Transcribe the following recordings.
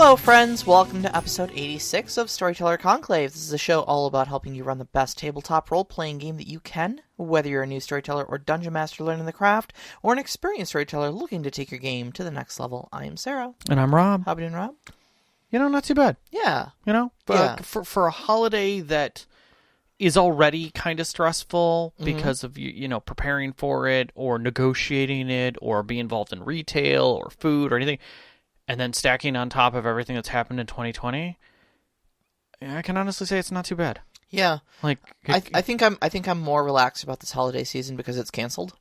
Hello, friends. Welcome to episode 86 of Storyteller Conclave. This is a show all about helping you run the best tabletop role-playing game that you can, whether you're a new storyteller or dungeon master learning the craft, or an experienced storyteller looking to take your game to the next level. I am Sara. And I'm Rob. How are you doing, Rob? Not too bad. Yeah. For a holiday that is already kind of stressful because of preparing for it or negotiating it or being involved in retail or food or anything, and then stacking on top of everything that's happened in 2020, I can honestly say it's not too bad. Yeah. I think I'm more relaxed about this holiday season because it's canceled.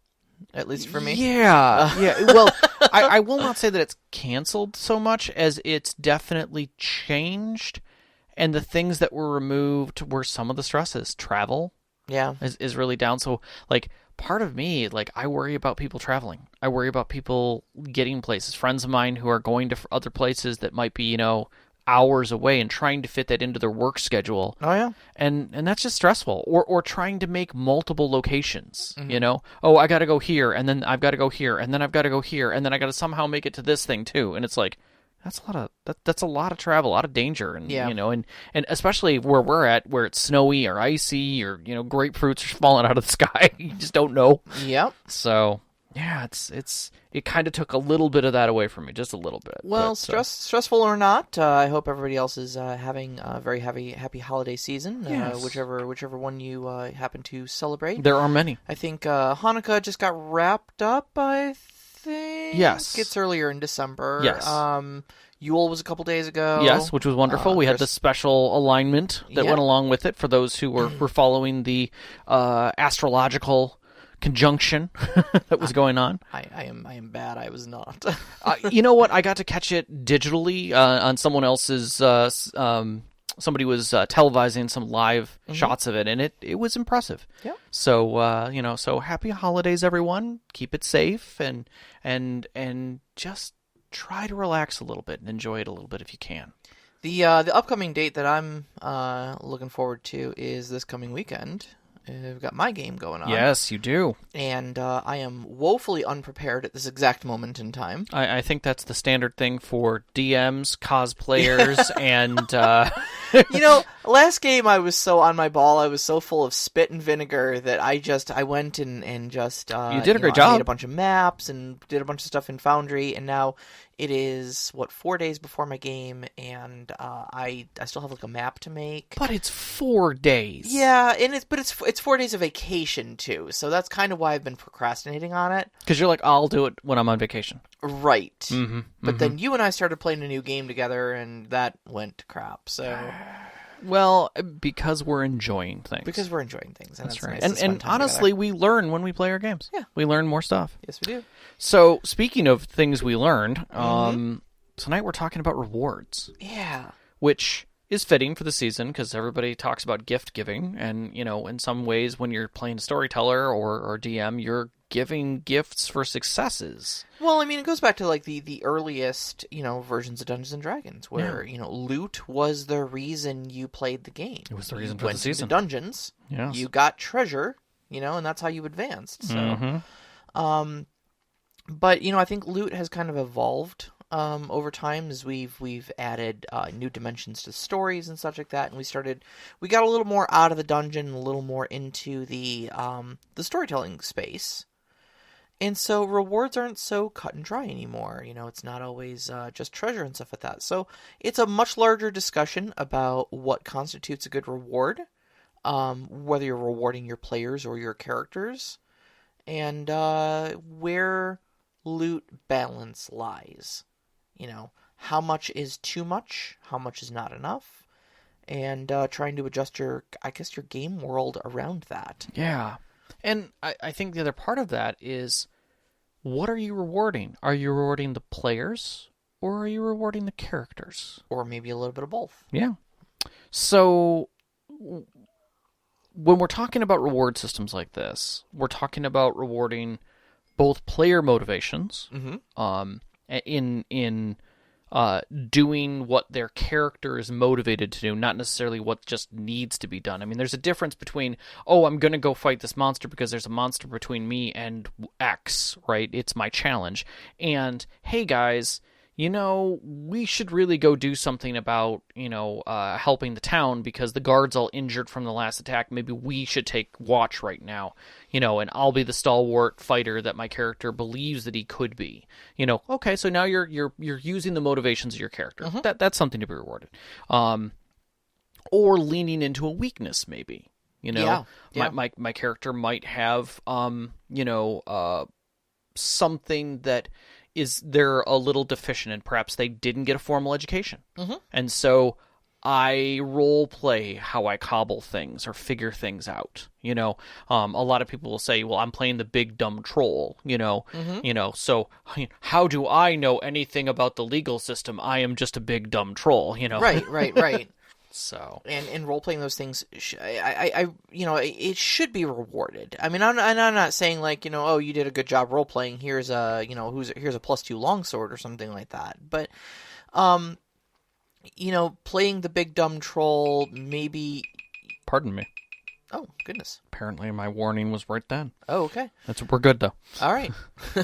At least for me. Yeah. Well, I will not say that it's canceled so much as it's definitely changed. And the things that were removed were some of the stresses. Travel is really down. So, part of me, I worry about people traveling. I worry about people getting places. Friends of mine who are going to other places that might be, hours away and trying to fit that into their work schedule. Oh, yeah. And that's just stressful. Or trying to make multiple locations, Oh, I got to go here, and then I've got to go here, and then I've got to go here, and then I got to somehow make it to this thing, too. And it's that's a lot of travel, a lot of danger, and and especially where we're at, where it's snowy or icy, or grapefruits are falling out of the sky. You just don't know. Yep. So yeah, it kind of took a little bit of that away from me, just a little bit. Well, stressful or not, I hope everybody else is having a very happy holiday season. Yes. Whichever one you happen to celebrate. There are many. I think Hanukkah just got wrapped up. I think. Yes. It's earlier in December. Yes. Yule was a couple days ago. Yes, which was wonderful. We had the special alignment that went along with it for those who were following the astrological conjunction that was going on. I am bad. I was not. You know what? I got to catch it digitally on someone else's. Somebody was televising some live shots of it, and it was impressive. Yeah. So so happy holidays, everyone. Keep it safe and just try to relax a little bit and enjoy it a little bit if you can. The upcoming date that I'm looking forward to is this coming weekend. I've got my game going on. Yes, you do. And I am woefully unprepared at this exact moment in time. I think that's the standard thing for DMs, cosplayers, and... Last game I was so on my ball, I was so full of spit and vinegar that I went and just... you did a great job. I made a bunch of maps and did a bunch of stuff in Foundry, and now it is, 4 days before my game, and I still have a map to make. But it's 4 days. Yeah, and it's 4 days of vacation, too, so that's kind of why I've been procrastinating on it. Because you're like, I'll do it when I'm on vacation. Right. Mm-hmm, but then you and I started playing a new game together, and that went to crap, so... Well, because we're enjoying things. And that's right. Nice and honestly, we learn when we play our games. Yeah. We learn more stuff. Yes, we do. So, speaking of things we learned, tonight we're talking about rewards. Yeah. Which is fitting for the season because everybody talks about gift giving. And, in some ways, when you're playing a storyteller or DM, you're giving gifts for successes. Well, it goes back to the earliest, versions of Dungeons and Dragons where, loot was the reason you played the game. It was the reason for the season. You went to dungeons, yes. You got treasure, and that's how you advanced. So, but, I think loot has kind of evolved over time as we've added new dimensions to stories and such like that, and we got a little more out of the dungeon, a little more into the storytelling space. And so rewards aren't so cut and dry anymore. It's not always just treasure and stuff like that. So it's a much larger discussion about what constitutes a good reward, whether you're rewarding your players or your characters, and where loot balance lies. How much is too much, how much is not enough, and trying to adjust your game world around that. Yeah. And I think the other part of that is, what are you rewarding? Are you rewarding the players, or are you rewarding the characters? Or maybe a little bit of both. Yeah. So, when we're talking about reward systems like this, we're talking about rewarding both player motivations, in doing what their character is motivated to do, not necessarily what just needs to be done. There's a difference between, I'm going to go fight this monster because there's a monster between me and X, right? It's my challenge. And, hey guys, we should really go do something about, helping the town because the guard's all injured from the last attack. Maybe we should take watch right now, and I'll be the stalwart fighter that my character believes that he could be. Okay, so now you're using the motivations of your character. That's something to be rewarded. Or leaning into a weakness, maybe. My character might have, something that they're a little deficient in. Perhaps they didn't get a formal education. And so I role play how I cobble things or figure things out. A lot of people will say, well, I'm playing the big dumb troll, so how do I know anything about the legal system? I am just a big dumb troll, Right. So and role playing those things, it should be rewarded. I mean, I'm not saying like oh, you did a good job role playing. Here's a here's a +2 longsword or something like that. But playing the big dumb troll, maybe. Pardon me. Oh goodness! Apparently, my warning was right then. Oh, okay. We're good though. All right.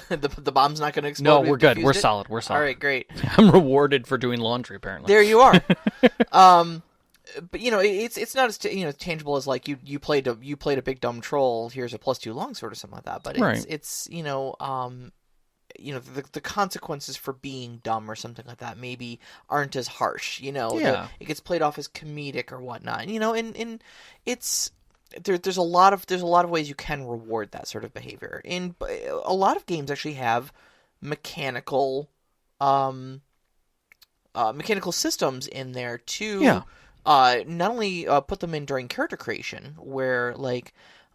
the bomb's not going to explode. No, we're good. We're solid. We're solid. All right, great. I'm rewarded for doing laundry. Apparently, there you are. But it's not as tangible as like you played a big dumb troll. Here's a +2 longsword or something like that. But it's the consequences for being dumb or something like that maybe aren't as harsh. It gets played off as comedic or whatnot. And it's there's a lot of ways you can reward that sort of behavior. And a lot of games actually have mechanical systems in there too. Yeah. Not only put them in during character creation, where like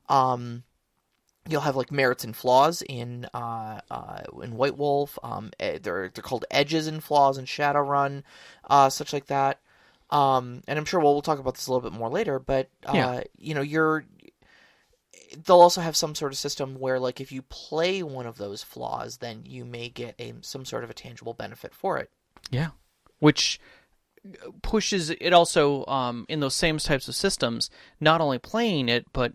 you'll have like merits and flaws in White Wolf. They're called edges and flaws in Shadowrun, such like that. And I'm sure we'll talk about this a little bit more later. But they'll also have some sort of system where like if you play one of those flaws, then you may get some sort of a tangible benefit for it. Yeah, which pushes it also in those same types of systems, not only playing it, but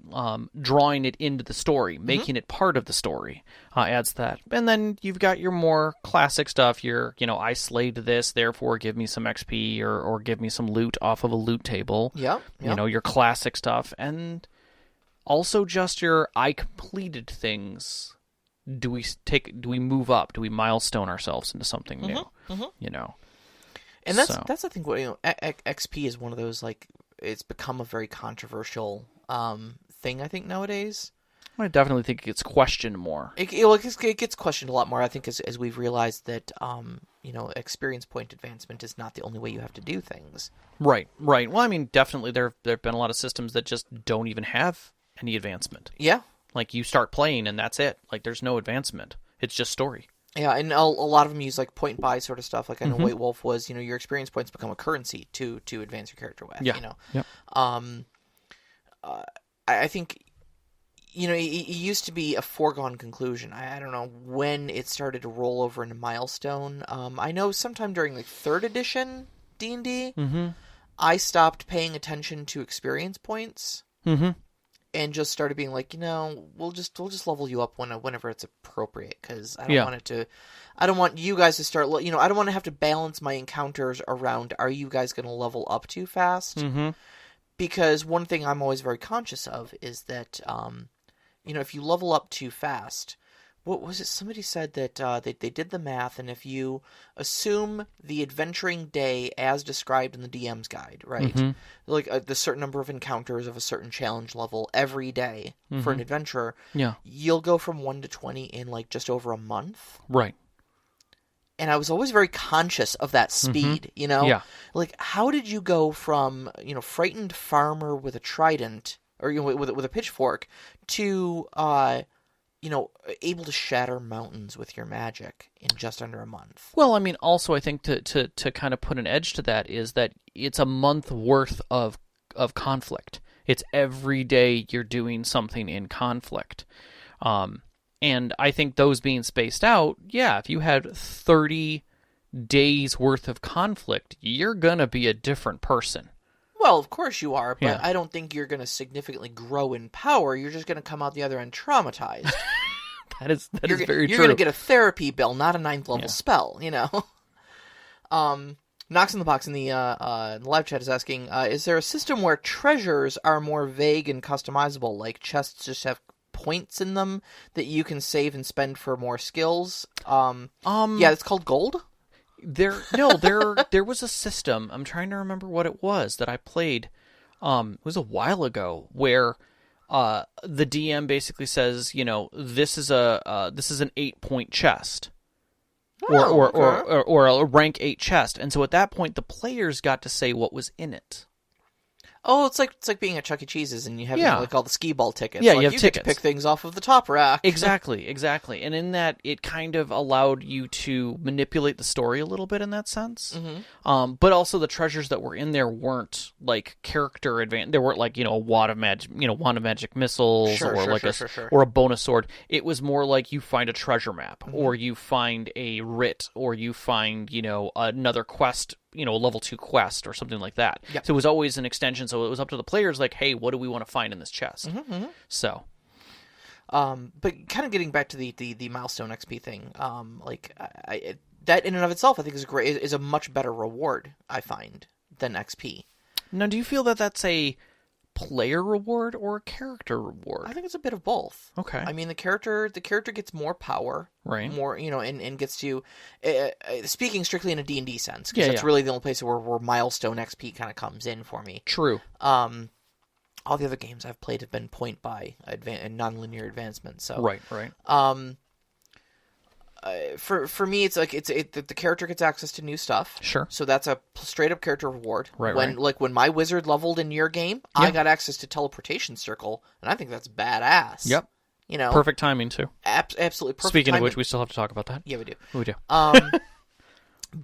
drawing it into the story, making it part of the story, adds that. And then you've got your more classic stuff, I slayed this, therefore give me some XP or give me some loot off of a loot table. Yeah. Your classic stuff. And also just your I completed things. Do we move up? Do we milestone ourselves into something new? And that's the thing. XP is one of those like it's become a very controversial thing. I think nowadays. I definitely think it gets questioned more. It gets questioned a lot more. I think as we've realized that experience point advancement is not the only way you have to do things. Right. Well, I mean, definitely there've been a lot of systems that just don't even have any advancement. Yeah. Like you start playing and that's it. Like there's no advancement. It's just story. Yeah, and a lot of them use like point buy sort of stuff. Like I know White Wolf was, your experience points become a currency to advance your character with. Yeah. Yep. I think, it used to be a foregone conclusion. I don't know when it started to roll over into milestone. I know sometime during like 3rd edition D&D, I stopped paying attention to experience points. And just started being like, we'll just level you up whenever it's appropriate, because I don't want you guys to start, I don't want to have to balance my encounters around, are you guys going to level up too fast? Because one thing I'm always very conscious of is that, if you level up too fast, what was it? Somebody said that they did the math, and if you assume the adventuring day as described in the DM's guide, right? Like the certain number of encounters of a certain challenge level every day for an adventurer, you'll go from 1 to 20 in like just over a month. Right. And I was always very conscious of that speed, Yeah. Like, how did you go from, frightened farmer with a trident, or with a pitchfork, to able to shatter mountains with your magic in just under a month? Well, I mean, also I think to kind of put an edge to that is that it's a month worth of conflict. It's every day you're doing something in conflict. And I think those being spaced out, if you had 30 days worth of conflict, you're going to be a different person. Well, of course you are, but I don't think you're going to significantly grow in power. You're just going to come out the other end traumatized. That is very true. You're going to get a therapy bill, not a 9th level spell, Knox in the Box in the live chat is asking, is there a system where treasures are more vague and customizable, like chests just have points in them that you can save and spend for more skills? Yeah, it's called gold. There was a system. I'm trying to remember what it was that I played. It was a while ago where the DM basically says, this is an 8-point chest. Or a rank 8 chest, and so at that point the players got to say what was in it. Oh, it's like being at Chuck E. Cheese's and you have like all the skee ball tickets. Yeah, like, you have tickets. Get to pick things off of the top rack. Exactly. And in that, it kind of allowed you to manipulate the story a little bit in that sense. Mm-hmm. But also the treasures that were in there weren't like character advance. They weren't like a wand of magic missiles or a bonus sword. It was more like you find a treasure map, mm-hmm. or you find a writ, or you find another quest. A level 2 quest or something like that. Yep. So it was always an extension. So it was up to the players, like, hey, what do we want to find in this chest? Mm-hmm, mm-hmm. So, but kind of getting back to the milestone XP thing, that in and of itself, I think is a much better reward, I find, than XP. Now, do you feel that that's a player reward or a character reward? I think it's a bit of both. Okay. I mean, the character gets more power, right? More, and gets to speaking strictly in a D&D sense, because that's really the only place where milestone XP kind of comes in for me. True. All the other games I've played have been point by and non-linear advancement. So right. For me, it's like the character gets access to new stuff. Sure. So that's a straight up character reward. Right. When my wizard leveled in your game, I got access to teleportation circle, and I think that's badass. Yep. Perfect timing too. Absolutely perfect. Speaking timing. of which, we still have to talk about that. Yeah, we do. We do.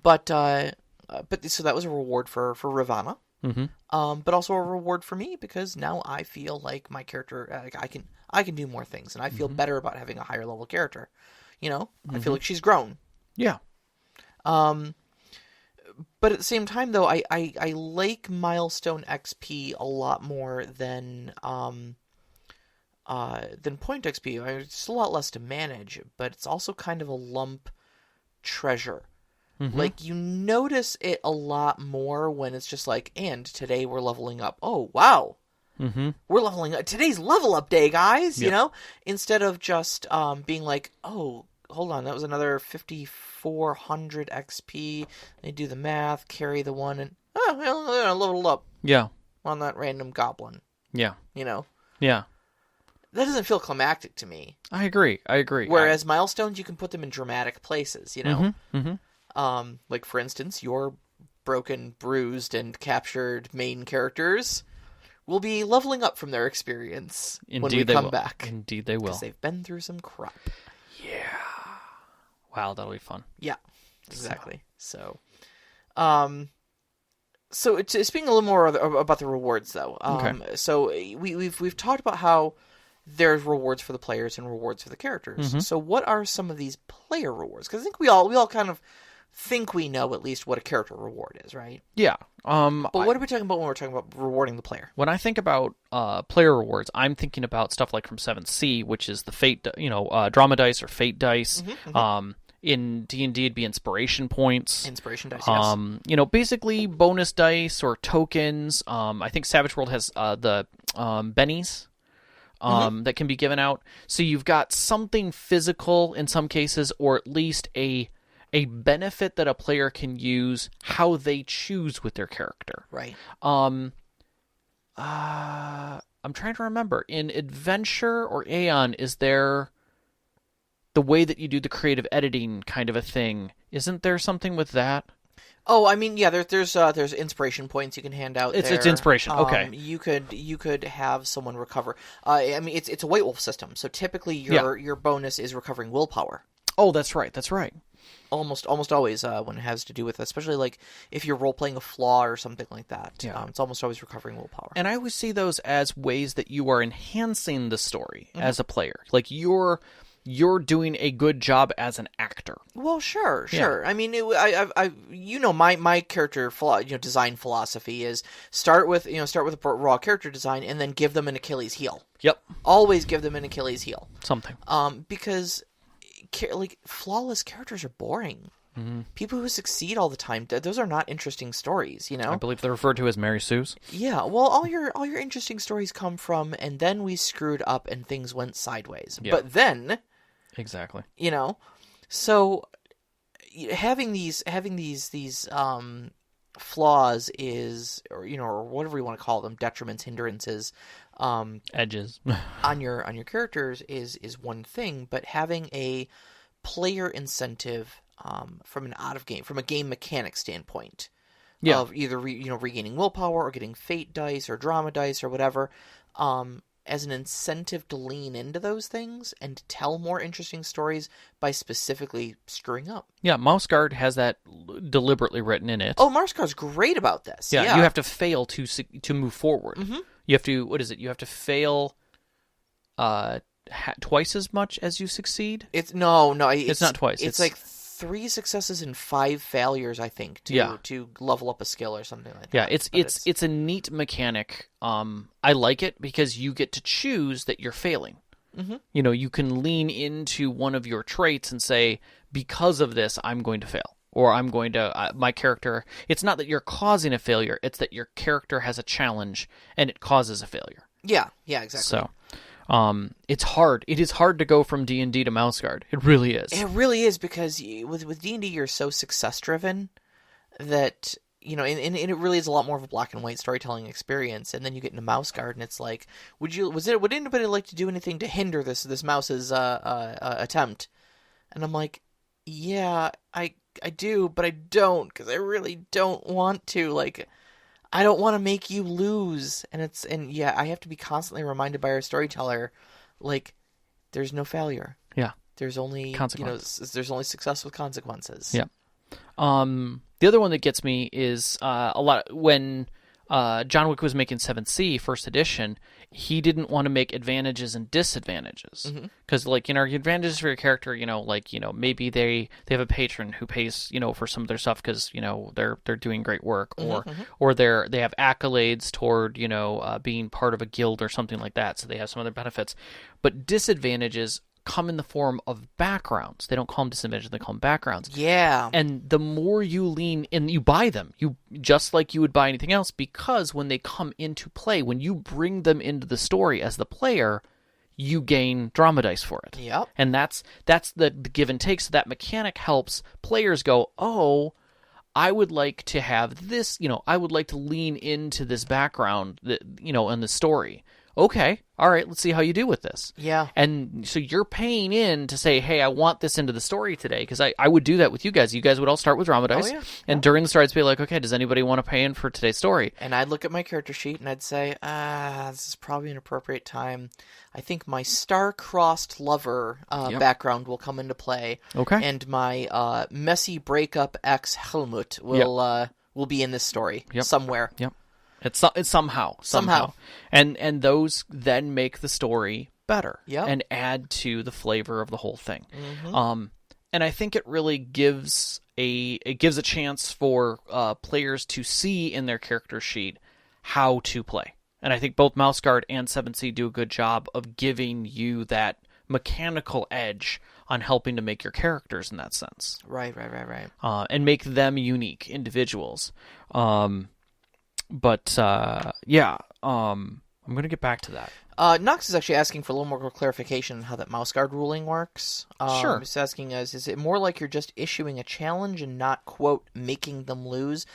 But so that was a reward for Ravana. Mm-hmm. But also a reward for me because now I feel like my character, I can do more things, and I feel better about having a higher level character. I feel like she's grown. Yeah. But at the same time, though, I like milestone XP a lot more than point XP. It's a lot less to manage, but it's also kind of a lump treasure. Mm-hmm. Like, you notice it a lot more when it's just like, and today we're leveling up. Oh, wow. Mm-hmm. We're leveling up. Today's level up day, guys, Instead of just being like, oh, hold on, that was another 5,400 XP. They do the math, carry the one, and leveled up. Yeah. On that random goblin. Yeah. Yeah. That doesn't feel climactic to me. I agree. Whereas milestones, you can put them in dramatic places, Mm-hmm. Mm-hmm. Like, for instance, your broken, bruised, and captured main characters will be leveling up from their experience when we come back. Indeed they will. Because they've been through some crap. Yeah. Wow, that'll be fun. Yeah, exactly. So speaking a little more about the rewards, though. Okay. So we've talked about how there's rewards for the players and rewards for the characters. Mm-hmm. So what are some of these player rewards? Because I think we all kind of think we know at least what a character reward is, right? Yeah. But what are we talking about when we're talking about rewarding the player? When I think about player rewards, I'm thinking about stuff like from 7th, which is the fate, drama dice or fate dice. Mm-hmm, mm-hmm. In D&D, it'd be inspiration points. Inspiration dice, yes. Basically bonus dice or tokens. I think Savage World has the bennies that can be given out. So you've got something physical in some cases, or at least a benefit that a player can use how they choose with their character. Right. I'm trying to remember. In Adventure or Aeon, is there the way that you do the creative editing kind of a thing? Isn't there something with that? Oh, I mean, yeah. There's inspiration points you can hand out. It's inspiration. Okay. You could have someone recover. I mean, it's a White Wolf system, so typically your bonus is recovering willpower. Oh, that's right. Almost always when it has to do with, especially like if you're role playing a flaw or something like that. Yeah. It's almost always recovering willpower. And I always see those as ways that you are enhancing the story as a player. Like you're doing a good job as an actor. Well, sure. I mean, my character design philosophy is start with a raw character design and then give them an Achilles heel. Yep. Always give them an Achilles heel. Something. Because flawless characters are boring. People who succeed all the time, those are not interesting stories, you know? I believe they're referred to as Mary Sue's. Yeah, well, all your interesting stories come from, and then we screwed up and things went sideways. Yeah. But then... Exactly. You know? So, having these flaws is, or whatever you want to call them, detriments, hindrances... edges on your characters is one thing, but having a player incentive from a game mechanic standpoint of either regaining willpower or getting fate dice or drama dice or whatever, as an incentive to lean into those things and to tell more interesting stories by specifically screwing up. Yeah, Mouse Guard has that deliberately written in it. Oh, Mouse Guard's great about this. Yeah, you have to fail to move forward. Mm-hmm. You have to, what is it? You have to fail twice as much as you succeed? It's not twice. It's like 3 successes and 5 failures, I think, to level up a skill or something like that. Yeah, it's a neat mechanic. I like it because you get to choose that you're failing. Mm-hmm. You can lean into one of your traits and say, because of this, I'm going to fail. Or I'm going to, my character, it's not that you're causing a failure, it's that your character has a challenge and it causes a failure. Yeah, exactly. So, it's hard. It is hard to go from D&D to Mouse Guard. It really is. It really is, because with D&D, you're so success-driven that, and it really is a lot more of a black and white storytelling experience. And then you get into Mouse Guard, and it's like, would anybody like to do anything to hinder this mouse's attempt? And I'm like, yeah, I do, but I don't, because I really don't want to. Like, I don't want to make you lose. And I have to be constantly reminded by our storyteller, like, there's no failure. Yeah. There's only consequences. There's only success with consequences. Yeah. The other one that gets me is a lot when John Wick was making 7th Sea first edition, he didn't want to make advantages and disadvantages, because your advantages for your character, maybe they have a patron who pays for some of their stuff because they're doing great work, or they have accolades toward being part of a guild or something like that, so they have some other benefits. But disadvantages come in the form of backgrounds. They don't call them disadvantages, they call them backgrounds. Yeah. And the more you lean in, you buy them, just like you would buy anything else, because when they come into play, when you bring them into the story as the player, you gain drama dice for it. Yep. And that's the give and take. So that mechanic helps players go, oh, I would like to have this, I would like to lean into this background, in the story. Okay, all right, let's see how you do with this. Yeah. And so you're paying in to say, hey, I want this into the story today, because I would do that with you guys. You guys would all start with drama dice. Oh, yeah. And during the story, I'd be like, okay, does anybody want to pay in for today's story? And I'd look at my character sheet and I'd say, this is probably an appropriate time. I think my star-crossed lover background will come into play. Okay. And my messy breakup ex Helmut will be in this story somewhere. Yep. It's somehow. And those then make the story better and add to the flavor of the whole thing. Mm-hmm. And I think it really gives a chance for players to see in their character sheet how to play. And I think both Mouse Guard and 7th Sea do a good job of giving you that mechanical edge on helping to make your characters in that sense. Right. And make them unique individuals. But I'm going to get back to that. Knox is actually asking for a little more clarification on how that Mouse Guard ruling works. Sure. He's asking us, is it more like you're just issuing a challenge and not, quote, making them lose?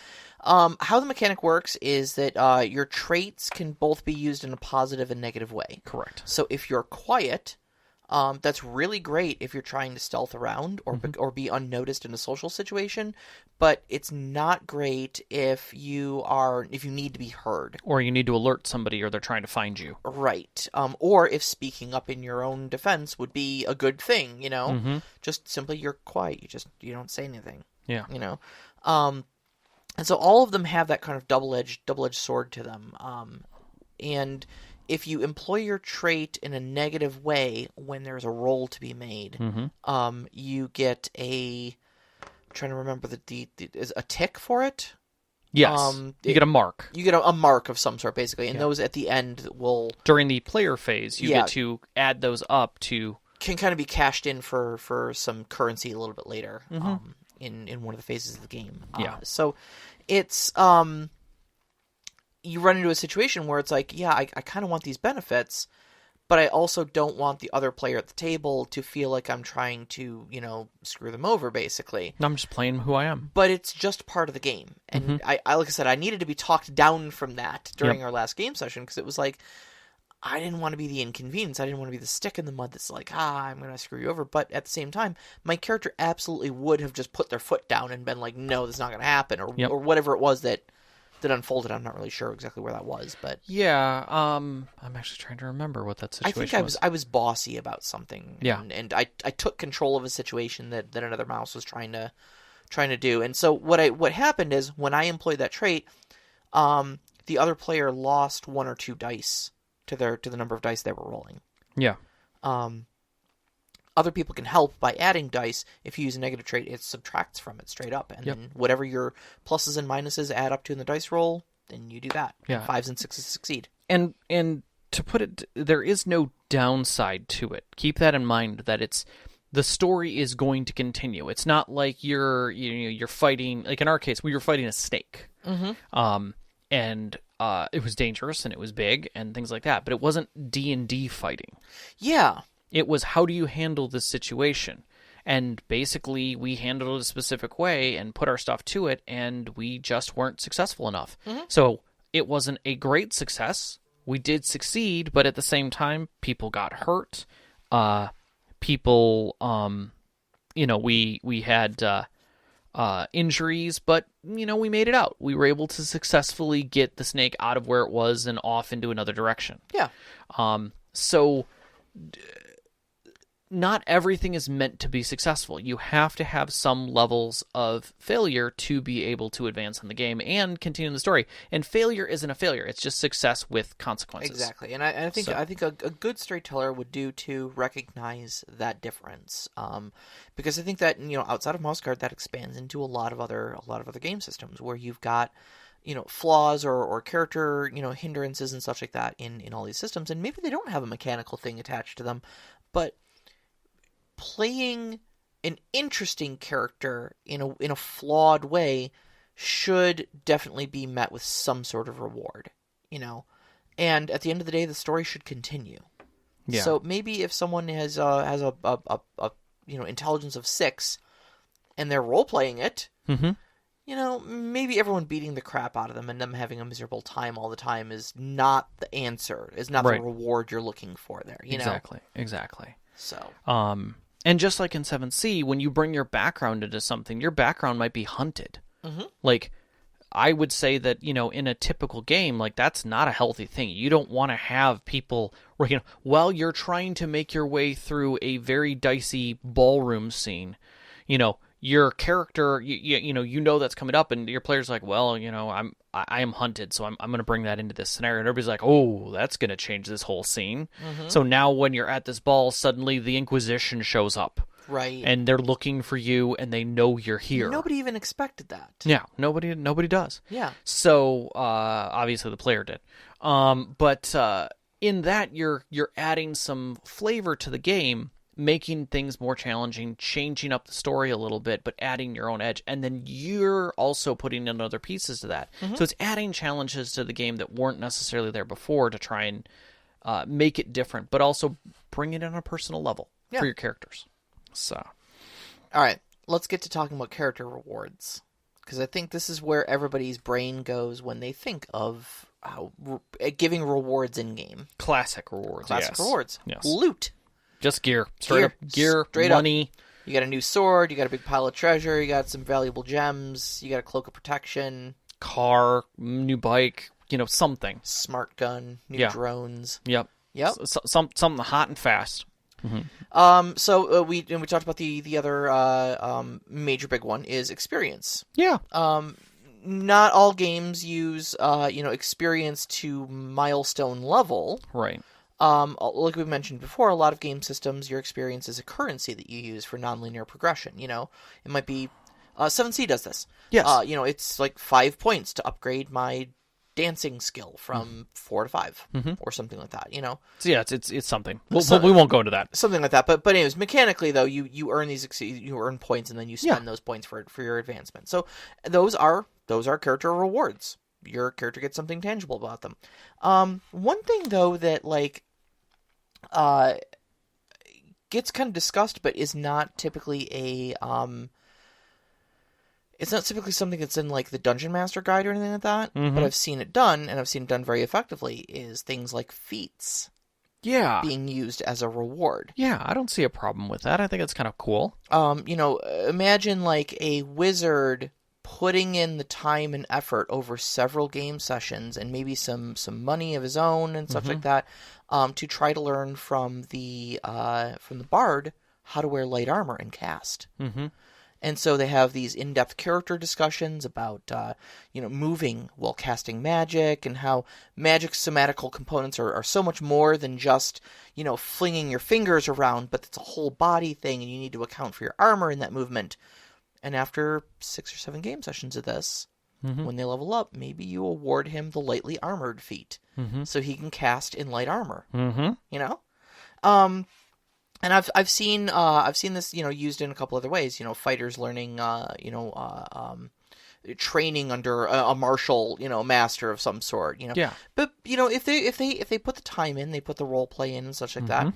How the mechanic works is that your traits can both be used in a positive and negative way. Correct. So if you're quiet, that's really great if you're trying to stealth around or be unnoticed in a social situation, but it's not great if you need to be heard. Or you need to alert somebody or they're trying to find you. Right. Or if speaking up in your own defense would be a good thing, Just simply you're quiet. You don't say anything. Yeah. And so all of them have that kind of double-edged sword to them. And if you employ your trait in a negative way when there's a roll to be made, you get I'm trying to remember is a tick for it. Yes, you get a mark. You get a mark of some sort, basically, and those at the end will during the player phase you get to add those up to can kind of be cashed in for some currency a little bit later. in one of the phases of the game. Yeah. So it's you run into a situation where it's like, yeah, I kind of want these benefits, but I also don't want the other player at the table to feel like I'm trying to, screw them over, basically. I'm just playing who I am. But it's just part of the game. And I like I said, I needed to be talked down from that during our last game session, because it was like, I didn't want to be the inconvenience. I didn't want to be the stick in the mud that's like, I'm going to screw you over. But at the same time, my character absolutely would have just put their foot down and been like, no, this is not going to happen, or whatever it was that unfolded. I'm not really sure exactly where that was, but yeah, I'm actually trying to remember what that situation was. I think I was bossy about something. Yeah, and I took control of a situation that another mouse was trying to do. And so what happened is, when I employed that trait, the other player lost 1 or 2 dice to the number of dice they were rolling. Yeah. Other people can help by adding dice. If you use a negative trait, it subtracts from it straight up. And then whatever your pluses and minuses add up to in the dice roll, then you do that. Yeah. 5s and 6s succeed. And to put it, there is no downside to it. Keep that in mind, that the story is going to continue. It's not like you're fighting, like in our case, we were fighting a snake. Mm-hmm. And it was dangerous and it was big and things like that. But it wasn't D&D fighting. Yeah. It was, how do you handle this situation? And basically, we handled it a specific way and put our stuff to it, and we just weren't successful enough. Mm-hmm. So it wasn't a great success. We did succeed, but at the same time, people got hurt. People, we had injuries, but, we made it out. We were able to successfully get the snake out of where it was and off into another direction. Yeah. So not everything is meant to be successful. You have to have some levels of failure to be able to advance in the game and continue the story. And failure isn't a failure. It's just success with consequences. Exactly. And I think a good storyteller would do to recognize that difference. Because I think that, outside of Mouse Guard, that expands into a lot of other game systems where you've got flaws or character, hindrances and such like that in all these systems. And maybe they don't have a mechanical thing attached to them, but playing an interesting character in a flawed way should definitely be met with some sort of reward, And at the end of the day, the story should continue. Yeah. So maybe if someone has a intelligence of 6, and they're role playing it, maybe everyone beating the crap out of them and them having a miserable time all the time is not the answer. Is not the reward you're looking for there. Exactly. So. And just like in 7C, when you bring your background into something, your background might be hunted. Mm-hmm. Like, I would say that, in a typical game, like, that's not a healthy thing. You don't want to have people working while you're trying to make your way through a very dicey ballroom scene. Your character, that's coming up, and your player's like, well, I am hunted, so I'm going to bring that into this scenario. And everybody's like, oh, that's going to change this whole scene. Mm-hmm. So now when you're at this ball, suddenly the Inquisition shows up. Right. And they're looking for you, and they know you're here. Nobody even expected that. Yeah, nobody does. Yeah. So, obviously the player did. But in that, you're adding some flavor to the game, making things more challenging, changing up the story a little bit, but adding your own edge. And then you're also putting in other pieces to that. Mm-hmm. So it's adding challenges to the game that weren't necessarily there before to try and make it different, but also bring it on a personal level for your characters. So, all right, let's get to talking about character rewards, because I think this is where everybody's brain goes when they think of giving rewards in-game. Classic rewards. Rewards. Yes. Loot. Just gear. Straight up gear, straight money. Up. You got a new sword, you got a big pile of treasure, you got some valuable gems, you got a cloak of protection. Car, new bike, something. Smart gun, new drones. Yep. Something hot and fast. Mm-hmm. So we talked about the other major big one is experience. Yeah. Not all games use experience to milestone level. Right. Like we mentioned before, a lot of game systems, your experience is a currency that you use for nonlinear progression. It might be 7C does this. Yes. It's like 5 points to upgrade my dancing skill from 4 to 5 or something like that, you know? So yeah, it's something. We won't go into that. Something like that. But anyways, mechanically though, you earn you earn points and then you spend those points for your advancement. So those are character rewards. Your character gets something tangible about them. One thing though that like gets kind of discussed but is not typically it's not typically something that's in like the Dungeon Master Guide or anything like that, but I've seen it done, and I've seen it done very effectively, is things like feats. Yeah. Being used as a reward. Yeah, I don't see a problem with that. I think it's kind of cool. Imagine like a wizard putting in the time and effort over several game sessions and maybe some money of his own and such like that, to try to learn from the bard how to wear light armor and cast. Mm-hmm. And so they have these in-depth character discussions about, moving while casting magic and how magic's somatical components are so much more than just, flinging your fingers around, but it's a whole body thing and you need to account for your armor in that movement. And after 6 or 7 game sessions of this, when they level up, maybe you award him the lightly armored feat so he can cast in light armor. And I've seen this used in a couple other ways. Fighters learning training under a martial master of some sort. Yeah. But if they put the time in, they put the role play in and such like that.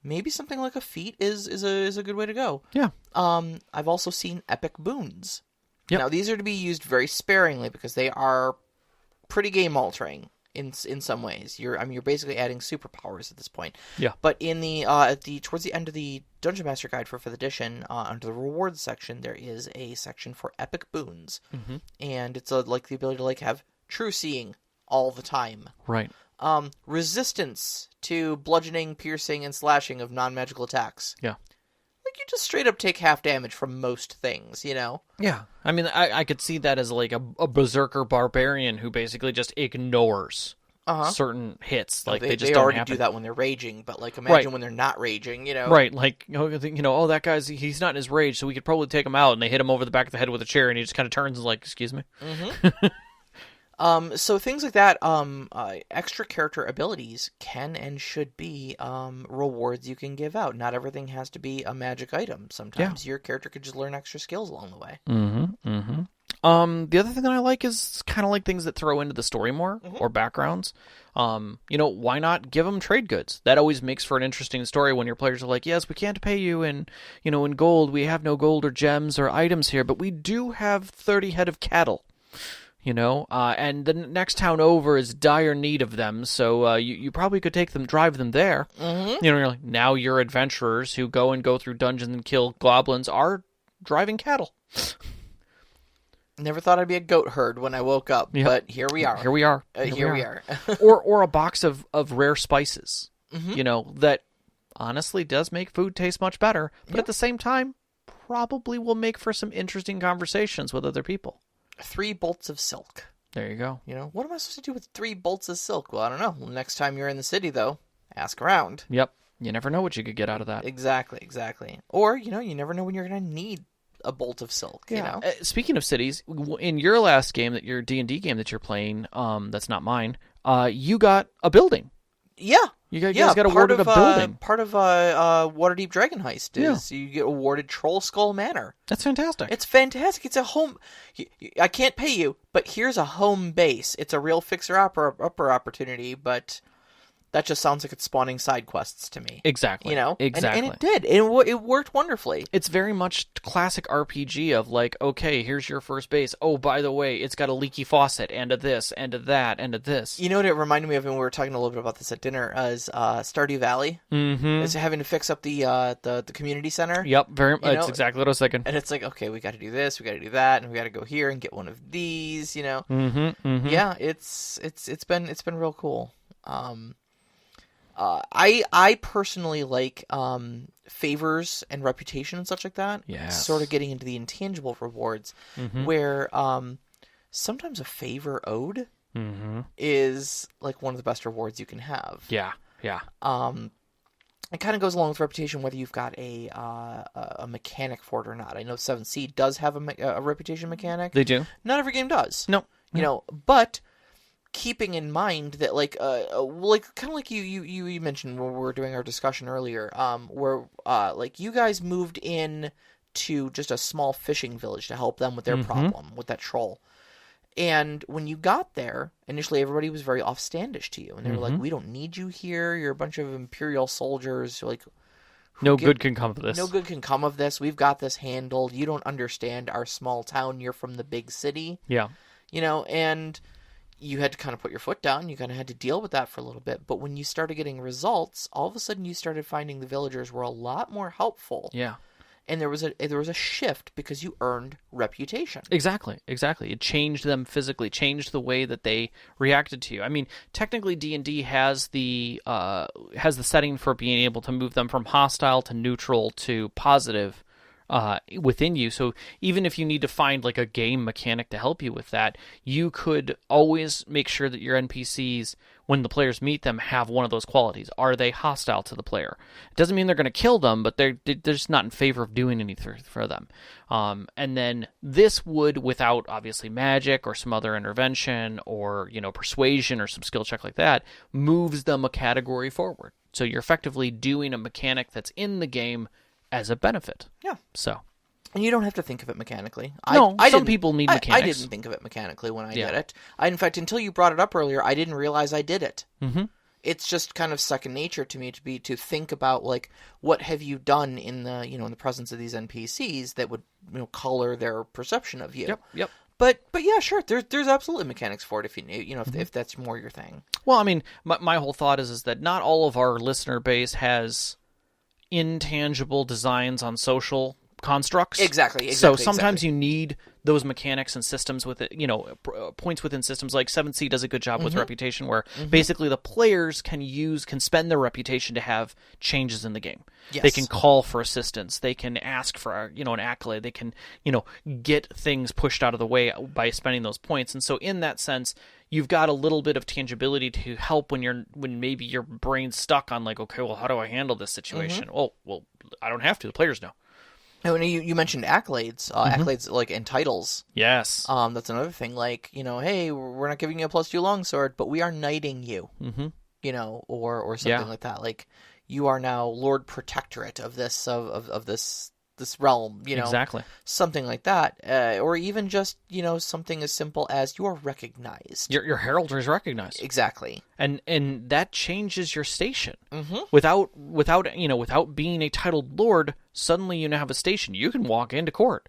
Maybe something like a feat is a good way to go. Yeah. I've also seen epic boons. Yep. Now these are to be used very sparingly because they are pretty game altering. In some ways, you're basically adding superpowers at this point. Yeah. But in the towards the end of the Dungeon Master Guide for 5th edition, under the rewards section, there is a section for epic boons, and it's like the ability to like have true seeing all the time. Right. Resistance to bludgeoning, piercing, and slashing of non-magical attacks. Yeah. Like you just straight up take half damage from most things, Yeah. I mean, I could see that as like a berserker barbarian who basically just ignores certain hits. Like they just don't already happen. Do that when they're raging, but like imagine when they're not raging, Right, like, that guy's, he's not in his rage, so we could probably take him out, and they hit him over the back of the head with a chair, and he just kind of turns and is like, excuse me? So things like that, extra character abilities can and should be rewards you can give out. Not everything has to be a magic item. Sometimes your character could just learn extra skills along the way. The other thing that I like is kind of like things that throw into the story more or backgrounds. Why not give them trade goods? That always makes for an interesting story when your players are like, yes, we can't pay you in gold. We have no gold or gems or items here, but we do have 30 head of cattle. And the next town over is dire need of them, so you probably could drive them there. You're like, now your adventurers who go through dungeons and kill goblins are driving cattle. Never thought I'd be a goat herd when I woke up, but here we are. Here we are. or a box of rare spices, that honestly does make food taste much better, but at the same time, probably will make for some interesting conversations with other people. 3 bolts of silk. There you go. What am I supposed to do with 3 bolts of silk? Well, I don't know. Well, next time you're in the city, though, ask around. Yep. You never know what you could get out of that. Exactly. Or, you never know when you're going to need a bolt of silk, Speaking of cities, in your last game, your D&D game that you're playing, that's not mine, you got a building. Yeah. You guys got awarded a building. Part of Waterdeep Dragon Heist is you get awarded Troll Skull Manor. That's fantastic. It's fantastic. It's a home. I can't pay you, but here's a home base. It's a real fixer-upper opportunity, but that just sounds like it's spawning side quests to me. Exactly. Exactly. And it did. It worked wonderfully. It's very much classic RPG of like, okay, here's your first base. Oh, by the way, it's got a leaky faucet, and a this, and a that, and a this. You know what it reminded me of, and we were talking a little bit about this at dinner, is Stardew Valley. Is having to fix up the community center. Yep, it's exactly what I was thinking. And it's like, okay, we got to do this, we got to do that, and we got to go here and get one of these. Yeah, it's been real cool. I personally like favors and reputation and such like that. Yes. Sort of getting into the intangible rewards, where sometimes a favor owed is like one of the best rewards you can have. Yeah. It kind of goes along with reputation, whether you've got a mechanic for it or not. I know 7C does have a reputation mechanic. They do. Not every game does. No. But keeping in mind that kind of like you mentioned when we were doing our discussion earlier, where like you guys moved in to just a small fishing village to help them with their problem with that troll. And when you got there, initially everybody was very offstandish to you, and they were like, "We don't need you here. You're a bunch of Imperial soldiers. Like, no good can come of this. No good can come of this. We've got this handled. You don't understand our small town. You're from the big city." Yeah. And you had to kind of put your foot down. You kind of had to deal with that for a little bit. But when you started getting results, all of a sudden you started finding the villagers were a lot more helpful. Yeah. And there was a shift because you earned reputation. Exactly. It changed them physically, changed the way that they reacted to you. I mean, technically D&D has the setting for being able to move them from hostile to neutral to positive within you. So even if you need to find like a game mechanic to help you with that, you could always make sure that your NPCs, when the players meet them, have one of those qualities. Are they hostile to the player? It doesn't mean they're going to kill them, but they're just not in favor of doing anything for them. And then this would, without obviously magic or some other intervention or persuasion or some skill check like that, moves them a category forward. So you're effectively doing a mechanic that's in the game as a benefit. Yeah. So. And you don't have to think of it mechanically. Some people need mechanics. I didn't think of it mechanically when I did it. In fact, until you brought it up earlier, I didn't realize I did it. Mm-hmm. It's just kind of second nature to me to think about like what have you done in the in the presence of these NPCs that would color their perception of you. Yep. But yeah, sure. There's absolutely mechanics for it if if that's more your thing. Well, I mean, my whole thought is that not all of our listener base has intangible designs on social constructs. Exactly. So sometimes you need those mechanics and systems with it, points within systems. Like 7C does a good job with reputation, where basically the players can spend their reputation to have changes in the game. Yes. They can call for assistance. They can ask for an accolade. They can get things pushed out of the way by spending those points. And so in that sense, you've got a little bit of tangibility to help when maybe your brain's stuck on like, okay, well, how do I handle this situation? Well, I don't have to. The players know. And you mentioned accolades, accolades like and titles. Yes. That's another thing. Like hey, we're not giving you a +2 longsword, but we are knighting you. Or something like that. Like you are now Lord Protectorate of this of this realm. Exactly. Something like that, or even just something as simple as you are recognized. Your heraldry is recognized. Exactly. And that changes your station. Without being a titled lord, suddenly you now have a station. You can walk into court.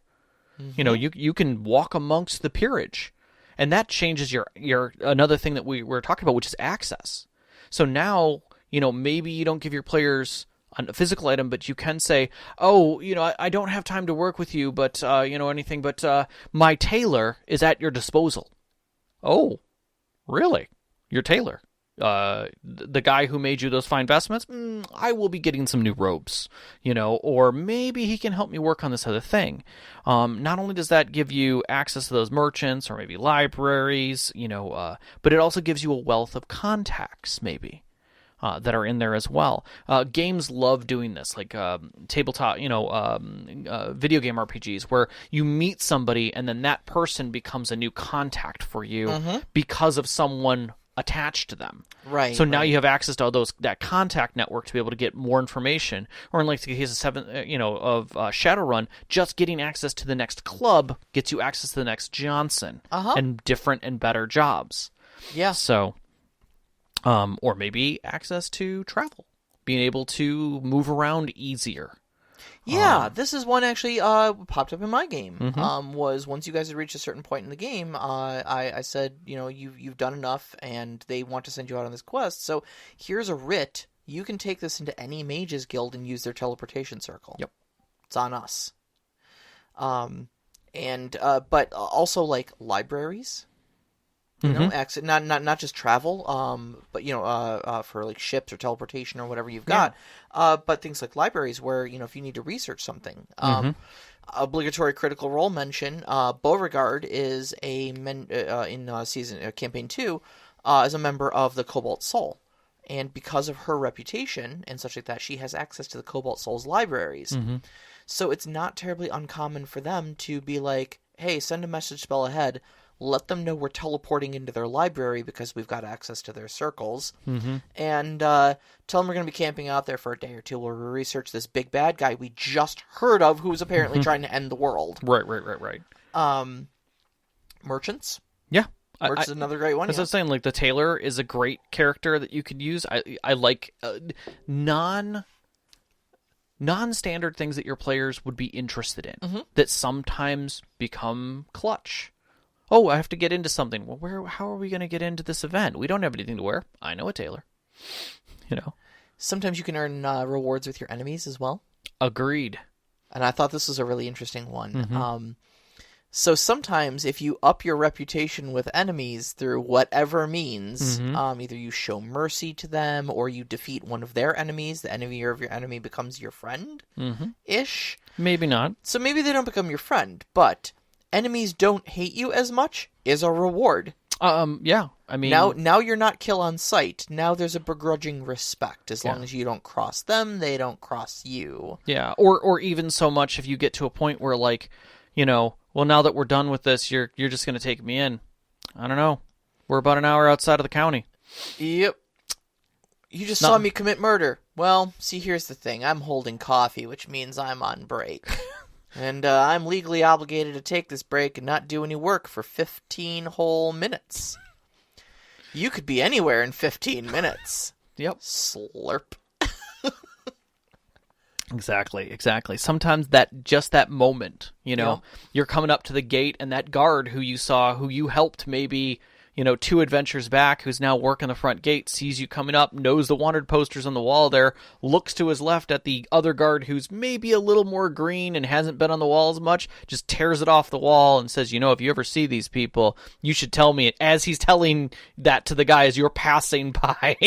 You can walk amongst the peerage, and that changes your another thing that we were talking about, which is access. So now maybe you don't give your players a physical item, but you can say, I don't have time to work with you, but anything, but my tailor is at your disposal. Oh, really? Your tailor? The guy who made you those fine vestments? I will be getting some new robes, or maybe he can help me work on this other thing. Not only does that give you access to those merchants or maybe libraries, but it also gives you a wealth of contacts, maybe. That are in there as well. Games love doing this, like tabletop, video game RPGs, where you meet somebody and then that person becomes a new contact for you because of someone attached to them. Right. So now you have access to all that contact network to be able to get more information. Or in like the case of Shadowrun, just getting access to the next club gets you access to the next Johnson and different and better jobs. Yeah. So. Or maybe access to travel, being able to move around easier. Yeah, this is one actually popped up in my game. Was once you guys had reached a certain point in the game, I said, you've done enough, and they want to send you out on this quest. So here's a writ. You can take this into any mages guild and use their teleportation circle. Yep, it's on us. But also like libraries. Not just travel, but for like ships or teleportation or whatever you've got, but things like libraries where if you need to research something. Obligatory critical role mention: Beauregard is in campaign 2 is a member of the Cobalt Soul, and because of her reputation and such like that, she has access to the Cobalt Soul's libraries. So it's not terribly uncommon for them to be like, "Hey, send a message spell ahead. let them know we're teleporting into their library because we've got access to their circles, and tell them we're going to be camping out there for a day or two while we research this big bad guy we just heard of who's apparently trying to end the world. Right. Merchants. Yeah. Merch is another great one. As I was saying, like, the tailor is a great character that you could use. I like non-standard things that your players would be interested in that sometimes become clutch. Oh, I have to get into something. Well, how are we going to get into this event? We don't have anything to wear. I know a tailor. Sometimes you can earn rewards with your enemies as well. Agreed. And I thought this was a really interesting one. So sometimes if you up your reputation with enemies through whatever means, either you show mercy to them or you defeat one of their enemies, the enemy of your enemy becomes your friend-ish. Maybe not. So maybe they don't become your friend, but enemies don't hate you as much is a reward. Yeah. I mean, now you're not kill on sight. Now there's a begrudging respect. As long as you don't cross them, they don't cross you. Yeah. Or even so much if you get to a point where, like, well, now that we're done with this, you're just going to take me in. I don't know. We're about an hour outside of the county. Yep. You just saw me commit murder. Well, see, here's the thing. I'm holding coffee, which means I'm on break. And I'm legally obligated to take this break and not do any work for 15 whole minutes. You could be anywhere in 15 minutes. Yep. Slurp. Exactly. Sometimes just that moment, you're coming up to the gate and that guard who you helped maybe, 2 adventures back, who's now working the front gate, sees you coming up, knows the wanted posters on the wall there, looks to his left at the other guard who's maybe a little more green and hasn't been on the wall as much, just tears it off the wall and says, if you ever see these people, you should tell me it, as he's telling that to the guy as you're passing by,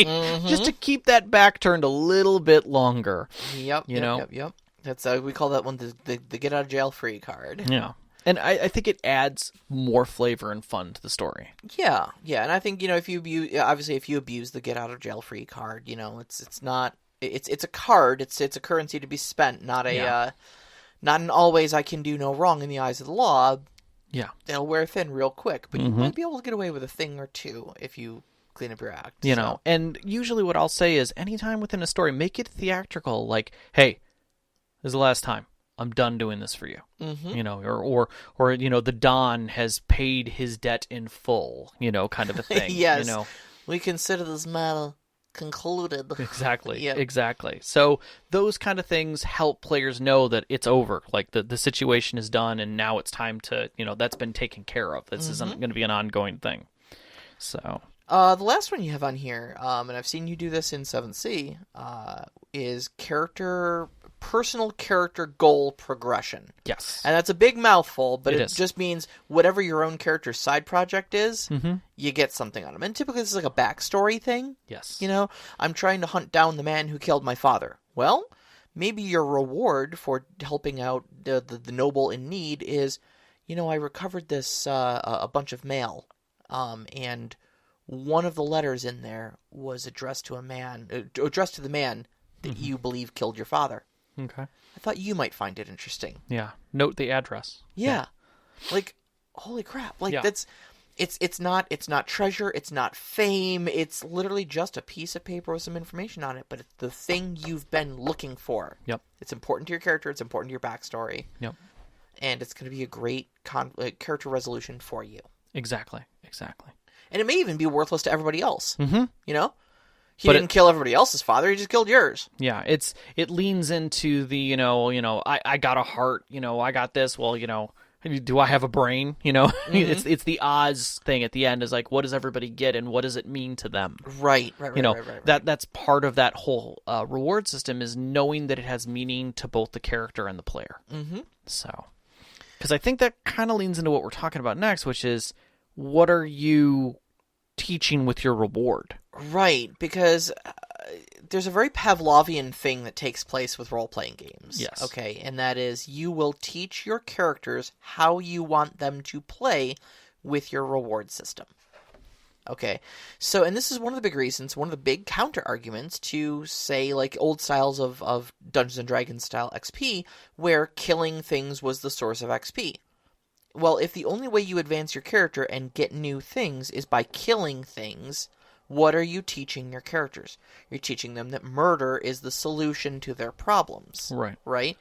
just to keep that back turned a little bit longer. Yep. That's we call that one the get out of jail free card. Yeah. And I think it adds more flavor and fun to the story. Yeah, and I think if you abuse the get out of jail free card, it's a card, it's a currency to be spent, not an always I can do no wrong in the eyes of the law. Yeah, it'll wear thin real quick, but you might be able to get away with a thing or two if you clean up your act. And usually what I'll say is, anytime within a story, make it theatrical. Like, hey, this is the last time. I'm done doing this for you, or the Don has paid his debt in full, kind of a thing. Yes, we consider this matter concluded. Exactly. So those kind of things help players know that it's over, like the situation is done, and now it's time to, that's been taken care of. This isn't going to be an ongoing thing. So the last one you have on here, and I've seen you do this in 7th Sea, is personal character goal progression. Yes. And that's a big mouthful, but it just means whatever your own character's side project is, you get something on them. And typically this is like a backstory thing. Yes. I'm trying to hunt down the man who killed my father. Well, maybe your reward for helping out the noble in need is, I recovered this a bunch of mail, and one of the letters in there was addressed to the man that you believe killed your father. Okay. I thought you might find it interesting. Yeah. Note the address. Yeah. Like, holy crap. Like, it's not treasure, it's not fame, it's literally just a piece of paper with some information on it, but it's the thing you've been looking for. Yep. It's important to your character, it's important to your backstory. Yep. And it's going to be a great character resolution for you. Exactly. And it may even be worthless to everybody else. He didn't kill everybody else's father, he just killed yours. Yeah, it leans into the, I got a heart, I got this, well, do I have a brain? It's the Oz thing at the end, is like, what does everybody get and what does it mean to them? Right. That's part of that whole reward system, is knowing that it has meaning to both the character and the player. So, because I think that kind of leans into what we're talking about next, which is, what are you teaching with your reward? Right, because there's a very Pavlovian thing that takes place with role-playing games. Yes. Okay, and that is you will teach your characters how you want them to play with your reward system. Okay, so, and this is one of the big reasons, one of the big counter-arguments to, say, like, old styles of Dungeons & Dragons style XP, where killing things was the source of XP. well, if the only way you advance your character and get new things is by killing things, what are you teaching your characters? You're teaching them that murder is the solution to their problems. Right. Right?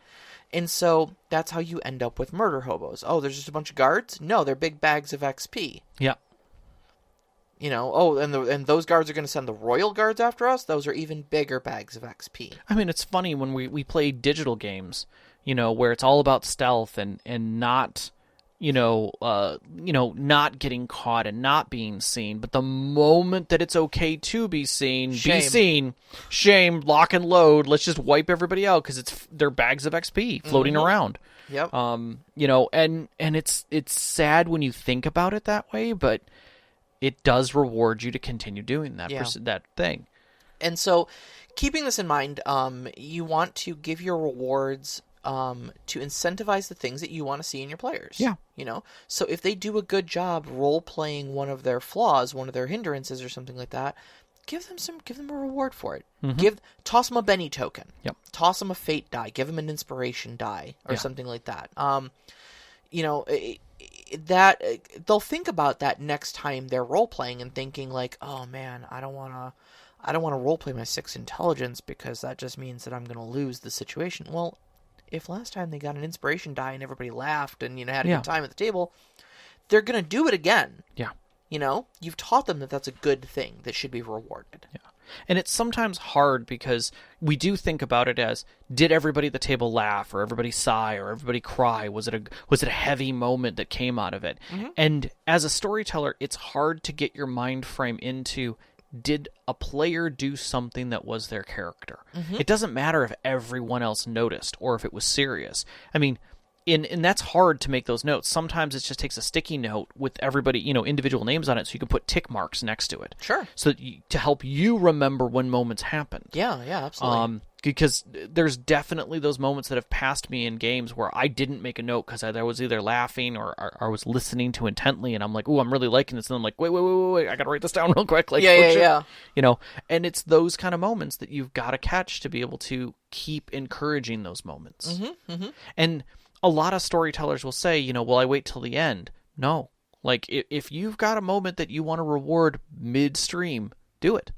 And so that's how you end up with murder hobos. Oh, there's just a bunch of guards? No, they're big bags of XP. Yeah. You know, oh, and those guards are going to send the royal guards after us? Those are even bigger bags of XP. I mean, it's funny when we play digital games, where it's all about stealth and not, not getting caught and not being seen. But the moment that it's okay to be seen, shame, lock and load. Let's just wipe everybody out because they're bags of XP floating around. Yep. And it's sad when you think about it that way, but it does reward you to continue doing that that thing. And so, keeping this in mind, you want to give your rewards to incentivize the things that you want to see in your players. Yeah. So if they do a good job role-playing one of their flaws, one of their hindrances or something like that, give them a reward for it. Mm-hmm. Toss them a Benny token. Yep. Toss them a fate die. Give them an inspiration die or something like that. That they'll think about that next time they're role playing and thinking like, oh man, I don't want to role play my 6 intelligence because that just means that I'm going to lose the situation. Well, if last time they got an inspiration die and everybody laughed and had a good time at the table, they're going to do it again. Yeah. You've taught them that that's a good thing that should be rewarded. Yeah. And it's sometimes hard because we do think about it as, did everybody at the table laugh or everybody sigh or everybody cry? Was it a heavy moment that came out of it? Mm-hmm. And as a storyteller, it's hard to get your mind frame into, did a player do something that was their character? Mm-hmm. It doesn't matter if everyone else noticed or if it was serious. I mean, and that's hard to make those notes. Sometimes it just takes a sticky note with everybody, individual names on it, so you can put tick marks next to it. Sure. So that to help you remember when moments happened. Yeah, absolutely. Because there's definitely those moments that have passed me in games where I didn't make a note because I was either laughing or I was listening too intently, and I'm like, "Ooh, I'm really liking this," and I'm like, "Wait, I gotta write this down real quick." Like, yeah. And it's those kind of moments that you've got to catch to be able to keep encouraging those moments. Mm-hmm, mm-hmm. And a lot of storytellers will say, well, I wait till the end. No. Like, if you've got a moment that you want to reward midstream, do it.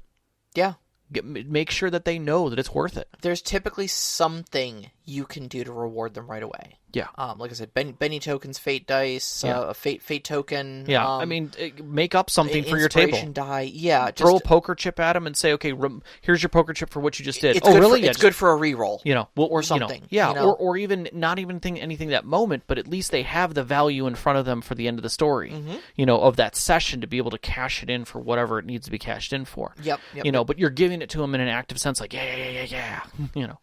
Yeah. Make sure that they know that it's worth it. There's typically something you can do to reward them right away. Yeah. Like I said, Benny tokens, fate dice, a fate token. Yeah. I mean, make up something for your table. Inspiration die. Yeah. Throw a poker chip at them and say, okay, here's your poker chip for what you just did. It's good for a reroll. Or something. Or even not even anything that moment, but at least they have the value in front of them for the end of the story, of that session to be able to cash it in for whatever it needs to be cashed in for. Yep. But you're giving it to them in an active sense, like, yeah.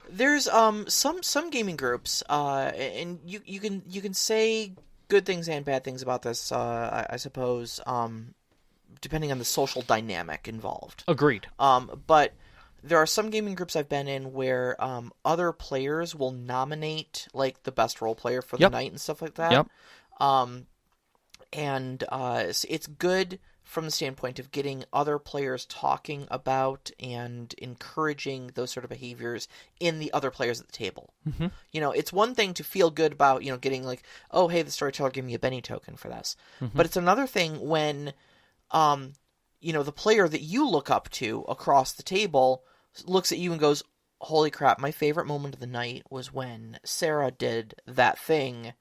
There's some gaming groups, and you can say good things and bad things about this, I suppose, depending on the social dynamic involved. Agreed. But there are some gaming groups I've been in where other players will nominate like the best role player for the night and stuff like that. Yep. And it's good from the standpoint of getting other players talking about and encouraging those sort of behaviors in the other players at the table. Mm-hmm. It's one thing to feel good about, getting like, oh, hey, the storyteller gave me a Benny token for this. Mm-hmm. But it's another thing when, the player that you look up to across the table looks at you and goes, holy crap, my favorite moment of the night was when Sara did that thing,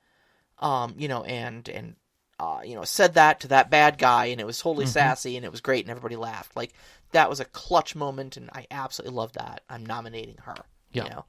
and said that to that bad guy, and it was totally sassy, and it was great, and everybody laughed. Like, that was a clutch moment, and I absolutely love that. I'm nominating her. Yeah.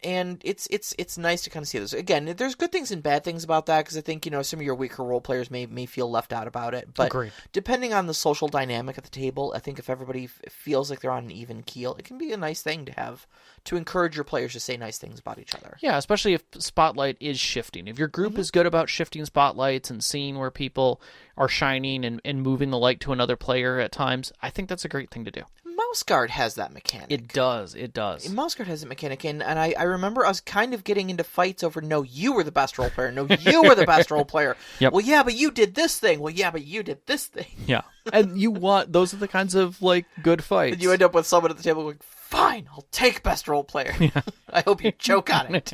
And it's nice to kind of see this. Again, there's good things and bad things about that, because I think, some of your weaker role players may feel left out about it. But Agreed. Depending on the social dynamic at the table, I think if everybody feels like they're on an even keel, it can be a nice thing to have, to encourage your players to say nice things about each other. Yeah, especially if spotlight is shifting. If your group is good about shifting spotlights and seeing where people are shining and moving the light to another player at times, I think that's a great thing to do. Mouseguard has that mechanic. It does. Mouseguard has that mechanic, and I remember I was kind of getting into fights over, no, you were the best role player. No, you were the best role player. Yep. Well, yeah, but you did this thing. Well, yeah, but you did this thing. Yeah. And those are the kinds of, like, good fights. And you end up with someone at the table going, fine, I'll take best role player. Yeah. I hope you choke on it.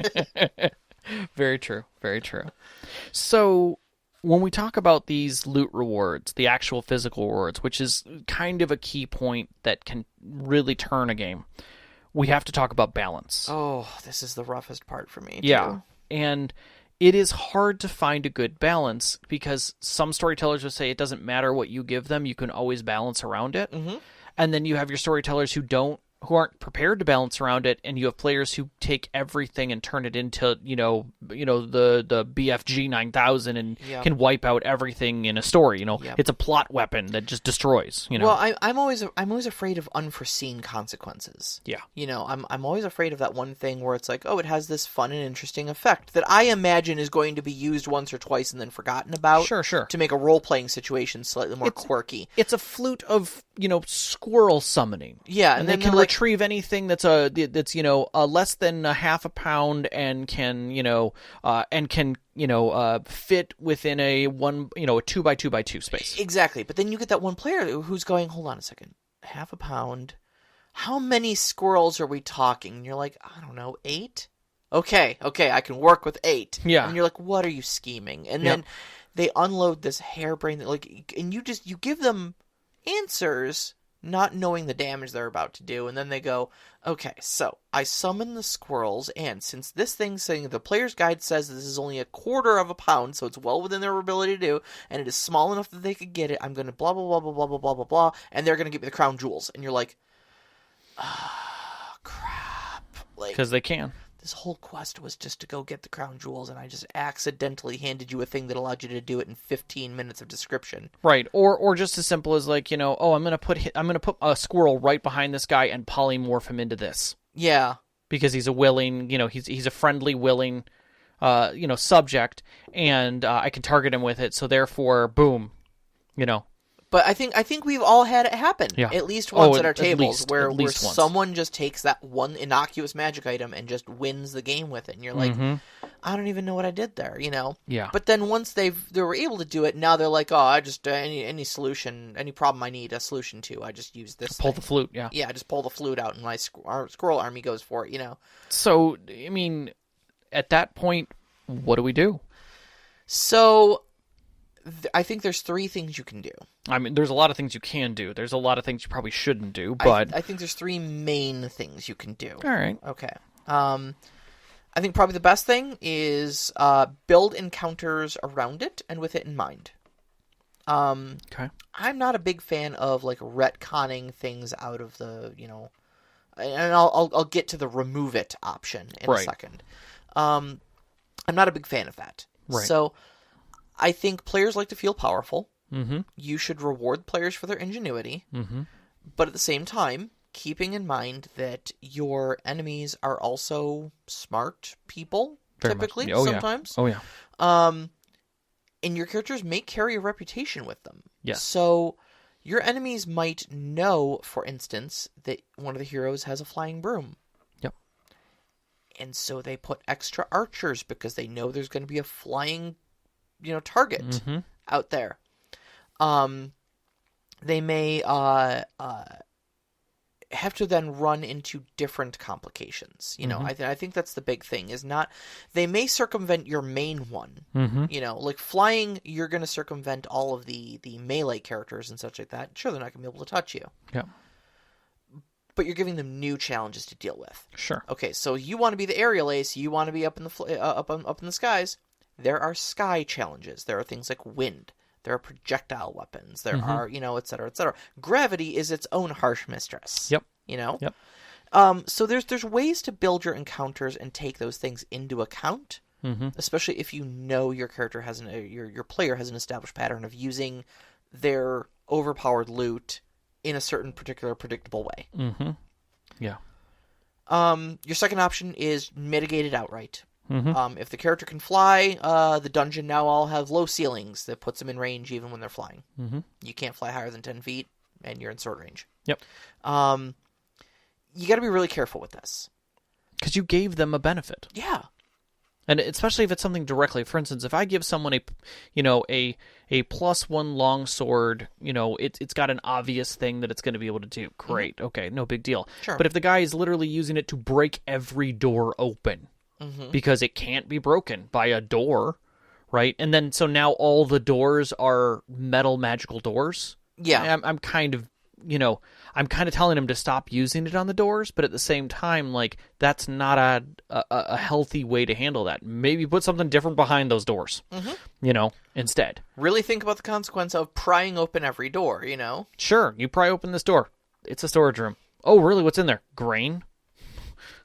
Very true. Very true. So, when we talk about these loot rewards, the actual physical rewards, which is kind of a key point that can really turn a game, we have to talk about balance. Oh, this is the roughest part for me, too. Yeah, and it is hard to find a good balance because some storytellers will say it doesn't matter what you give them, you can always balance around it. Mm-hmm. And then you have your storytellers who aren't prepared to balance around it, and you have players who take everything and turn it into, the BFG 9000 and can wipe out everything in a story. It's a plot weapon that just destroys. Well, I'm always afraid of unforeseen consequences. Yeah. I'm always afraid of that one thing where it's like, oh, it has this fun and interesting effect that I imagine is going to be used once or twice and then forgotten about. Sure. To make a role playing situation slightly more quirky. It's a flute of squirrel summoning. Yeah, and they can retrieve anything that's less than a half a pound and can fit within a 2x2x2 space. Exactly, but then you get that one player who's going, hold on a second, half a pound. How many squirrels are we talking? And you're like, I don't know, 8. Okay, I can work with 8. Yeah, and you're like, what are you scheming? And then they unload this harebrained and you give them answers not knowing the damage they're about to do, and then they go, okay, so I summon the squirrels, and since this thing's saying the player's guide says this is only a quarter of a pound, so it's well within their ability to do, and it is small enough that they could get it, I'm going to blah, blah, blah, blah, blah, blah, blah, blah, blah, and they're going to give me the crown jewels. And you're like, crap. Because they can. This whole quest was just to go get the crown jewels, and I just accidentally handed you a thing that allowed you to do it in 15 minutes of description. Right, or just as simple as I'm gonna put a squirrel right behind this guy and polymorph him into this. Yeah, because he's a willing, he's a friendly, willing, subject, and I can target him with it. So therefore, boom, But I think we've all had it happen at least once at our tables where someone just takes that one innocuous magic item and just wins the game with it, and you're like, I don't even know what I did there, Yeah. But then once they were able to do it, now they're like, oh, I just any solution, any problem I need a solution to, I just use this. Pull the flute, yeah. Yeah, I just pull the flute out, and my squirrel army goes for it, So I mean, at that point, what do we do? So I think there's 3 things you can do. I mean, there's a lot of things you can do. There's a lot of things you probably shouldn't do, but I think there's 3 main things you can do. All right. Okay. I think probably the best thing is build encounters around it and with it in mind. Okay. I'm not a big fan of retconning things out of the, and I'll get to the remove it option in a second. I'm not a big fan of that. Right. So I think players like to feel powerful. Mm-hmm. You should reward players for their ingenuity. Mm-hmm. But at the same time, keeping in mind that your enemies are also smart people, Very typically, much. sometimes. Yeah. Oh, yeah. And your characters may carry a reputation with them. Yes. So your enemies might know, for instance, that one of the heroes has a flying broom. Yep. And so they put extra archers because they know there's going to be a flying, target out there. They may have to then run into different complications. I think that's the big thing. Is not they may circumvent your main one. Like flying, you're going to circumvent all of the melee characters and such like that. Sure, they're not going to be able to touch you. Yeah. But you're giving them new challenges to deal with. Sure. Okay, so you want to be the aerial ace. You want to be up in the up in the skies. There are sky challenges. There are things like wind. There are projectile weapons. There are, et cetera, et cetera. Gravity is its own harsh mistress. Yep. Yep. So there's ways to build your encounters and take those things into account, especially if you know your character your player has an established pattern of using their overpowered loot in a certain particular predictable way. Mm-hmm. Yeah. Your second option is mitigate it outright. If the character can fly, the dungeon now all have low ceilings that puts them in range even when they're flying. You can't fly higher than 10 feet, and you're in sword range. Yep. You got to be really careful with this. Because you gave them a benefit. Yeah. And especially if it's something directly. For instance, if I give someone a +1 longsword, it's got an obvious thing that it's going to be able to do. Great. Okay, no big deal. Sure. But if the guy is literally using it to break every door open, because it can't be broken by a door, right? And then so now all the doors are metal magical doors. Yeah. I'm kind of, I'm kind of telling him to stop using it on the doors, but at the same time, like, that's not a healthy way to handle that. Maybe put something different behind those doors, instead. Really think about the consequence of prying open every door, Sure, you pry open this door. It's a storage room. Oh, really? What's in there? Grain?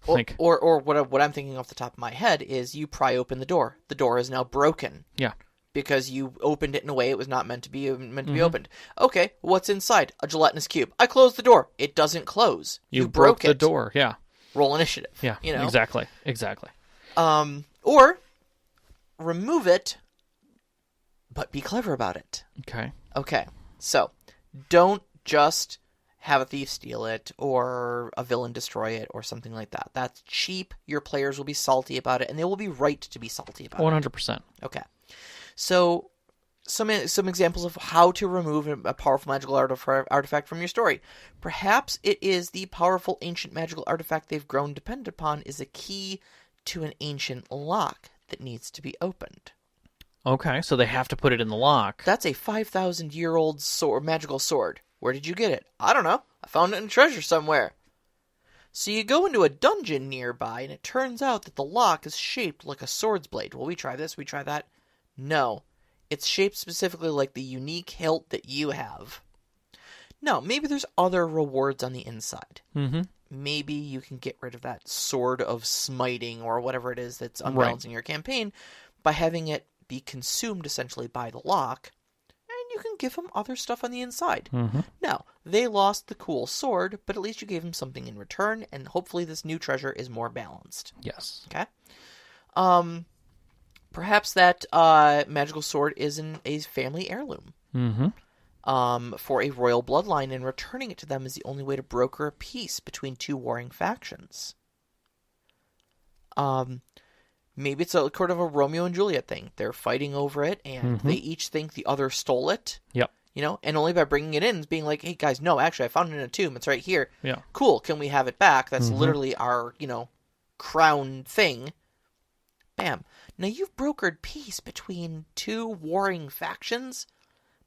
Or what I'm thinking off the top of my head is you pry open the door. The door is now broken. Yeah. Because you opened it in a way it was not meant to be opened. Okay, what's inside? A gelatinous cube. I closed the door. It doesn't close. You broke the door. Yeah. Roll initiative. Yeah. Exactly. Or remove it, but be clever about it. Okay. So don't just have a thief steal it or a villain destroy it or something like that. That's cheap. Your players will be salty about it, and they will be right to be salty about 100%. it. Okay. So, some examples of how to remove a powerful magical artifact from your story. Perhaps it is the powerful ancient magical artifact they've grown dependent upon is a key to an ancient lock that needs to be opened. Okay, so they have to put it in the lock. That's a 5,000-year-old magical sword. Where did you get it? I don't know. I found it in a treasure somewhere. So you go into a dungeon nearby, and it turns out that the lock is shaped like a sword's blade. Well, we try this, we try that. No, it's shaped specifically like the unique hilt that you have. No, maybe there's other rewards on the inside. Mm-hmm. Maybe you can get rid of that sword of smiting or whatever it is that's unbalancing your campaign by having it be consumed essentially by the lock, and you can give them other stuff on the inside. Mm-hmm. Now, they lost the cool sword, but at least you gave them something in return, and hopefully this new treasure is more balanced. Yes. Okay? Perhaps that magical sword is a family heirloom. Mm-hmm. For a royal bloodline, and returning it to them is the only way to broker a peace between two warring factions. Maybe it's a sort of a Romeo and Juliet thing. They're fighting over it, and they each think the other stole it. Yep. And only by bringing it in, being like, hey guys, no, actually I found it in a tomb. It's right here. Yeah. Cool. Can we have it back? That's literally our, crown thing. Bam. Now you've brokered peace between two warring factions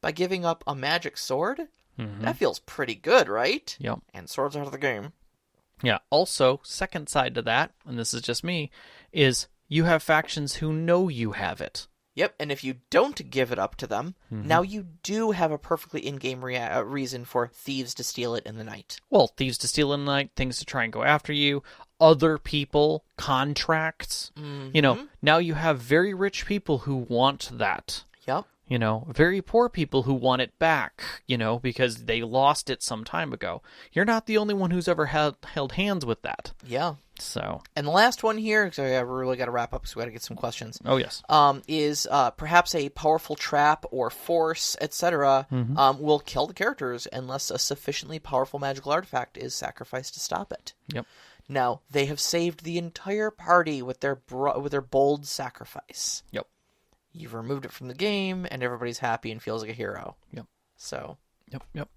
by giving up a magic sword. That feels pretty good, right? Yep. And swords out of the game. Yeah. Also, second side to that, and this is just me, is you have factions who know you have it. Yep, and if you don't give it up to them, now you do have a perfectly in-game reason for thieves to steal it in the night. Well, thieves to steal in the night, things to try and go after you, other people, contracts. Now you have very rich people who want that. Yep. Very poor people who want it back, because they lost it some time ago. You're not the only one who's ever held hands with that. Yeah. So. And the last one here, because I really got to wrap up, so we got to get some questions. Oh, yes. Is perhaps a powerful trap or force, etc., will kill the characters unless a sufficiently powerful magical artifact is sacrificed to stop it. Yep. Now, they have saved the entire party with their bold sacrifice. Yep. You've removed it from the game, and everybody's happy and feels like a hero. Yep. So. Yep.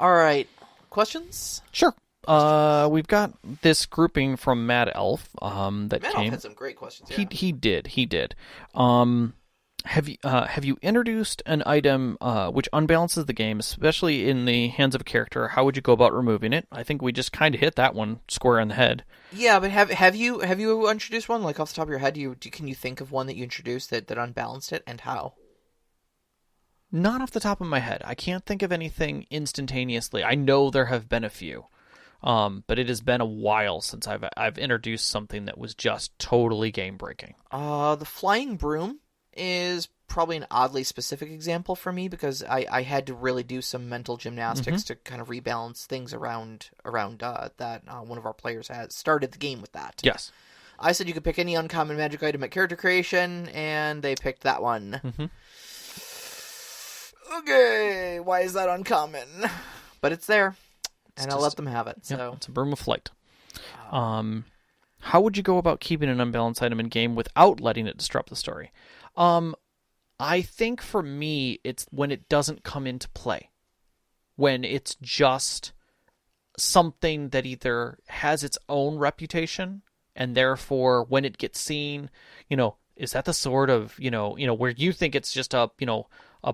All right. Questions? Sure. We've got this grouping from Mad Elf. That Mad came. Elf had some great questions. Yeah. He did. Have you introduced an item which unbalances the game, especially in the hands of a character? How would you go about removing it? I think we just kind of hit that one square on the head. Yeah, but have you introduced one, like off the top of your head? Can you think of one that you introduced that unbalanced it, and how? Not off the top of my head. I can't think of anything instantaneously. I know there have been a few, but it has been a while since I've introduced something that was just totally game breaking. The flying broom is probably an oddly specific example for me because I had to really do some mental gymnastics to kind of rebalance things around that one of our players has started the game with that. Yes. I said you could pick any uncommon magic item at character creation, and they picked that one. Okay, why is that uncommon? But it's there, and I'll let them have it. So it's a broom of flight. How would you go about keeping an unbalanced item in game without letting it disrupt the story? I think for me, it's when it doesn't come into play. When it's just something that either has its own reputation, and therefore when it gets seen, is that the sort of, where you think it's just a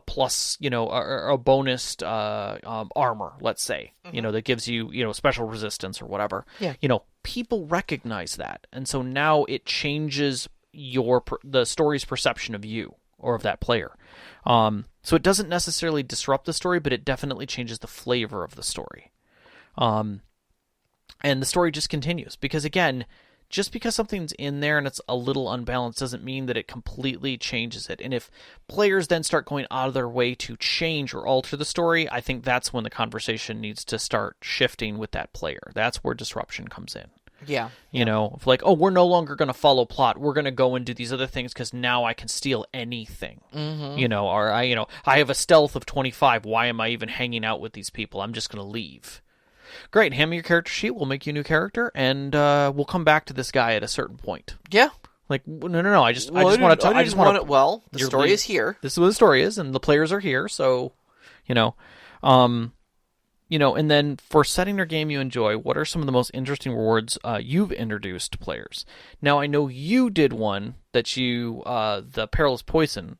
plus, or a bonus armor, let's say, that gives you, special resistance or whatever. Yeah. People recognize that. And so now it changes the story's perception of you or of that player. So it doesn't necessarily disrupt the story, but it definitely changes the flavor of the story. And the story just continues because, again, just because something's in there and it's a little unbalanced doesn't mean that it completely changes it. And if players then start going out of their way to change or alter the story, I think that's when the conversation needs to start shifting with that player. That's where disruption comes in. Yeah. If like, oh, we're no longer going to follow plot. We're going to go and do these other things because now I can steal anything. Mm-hmm. Or I have a stealth of 25. Why am I even hanging out with these people? I'm just going to leave. Great, hand me your character sheet. We'll make you a new character, and we'll come back to this guy at a certain point. Yeah. Like, no. I just want to. Well, the story is here. This is what the story is, and the players are here. So, and then for setting your game you enjoy, what are some of the most interesting rewards you've introduced to players? Now, I know you did one that you the perilous potion.